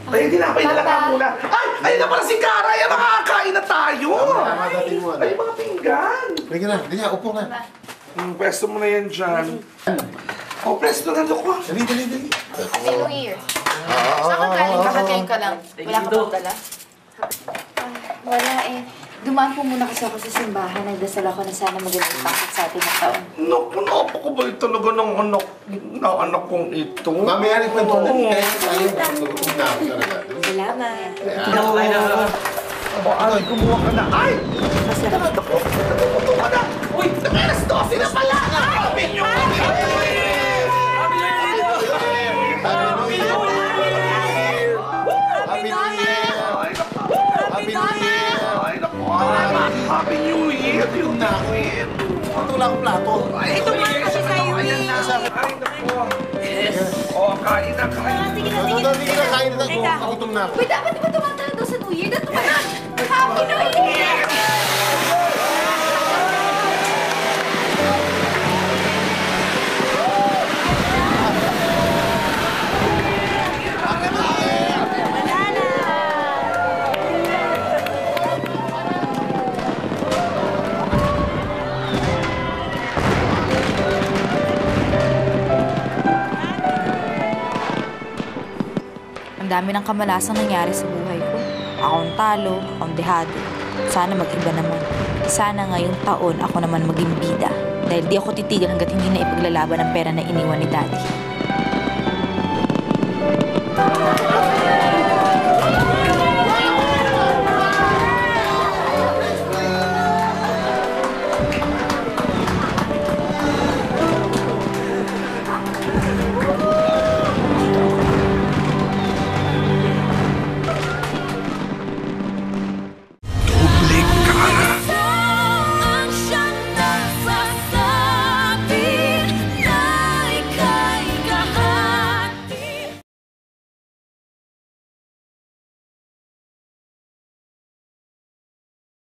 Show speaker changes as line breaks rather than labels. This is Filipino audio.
Ay, hindi na, painala ka muna. Ay, ayun na pala si Kara. Ay, makakain na tayo. Ay, mga pinggan.
Halika na, ganyan, upo na.
Pwesto mo na yan dyan. Pwesto na ko.
Dali.
Happy New Year. Saan ka galing? Bakit ngayon ka lang? Wala ka bang dala? Wala eh. Dumaan po muna kasi ako sa simbahan. Nagdasal ako na sana magandang pangkat sa ating taon.
Naku, napakabait talaga ng anak kong ito.
Mamaya rin kwento na. Kaya tayo, nagutom na ako talaga.
Salamat.
Ay, kumuha ka na. Ay!
Masarap.
Nagutom ka na. Uy, alas 12 na pala. Happy New Year!
Happy New Year!
Ay, naku.
Happy New Year!
Ay, naku. Happy New Year. Yung nakin.
Ito lang ang plato.
Ay, ito nga kasi sa'yo eh. Ay, naku. Kain na, kain na.
Sige na.
Sige na, kain na. Nagutom na ako.
Uy, dapat di ba tumatala daw sa New Year? Dapat tumatala. Happy New Year!
Ang dami ng kamalasang nangyari sa buhay ko. Akong talo, akong dehado. Sana mag-iba naman. Sana ngayong taon ako naman maging bida. Dahil di ako titigil hanggat hindi na ipaglalaban ang pera na iniwan ni Daddy.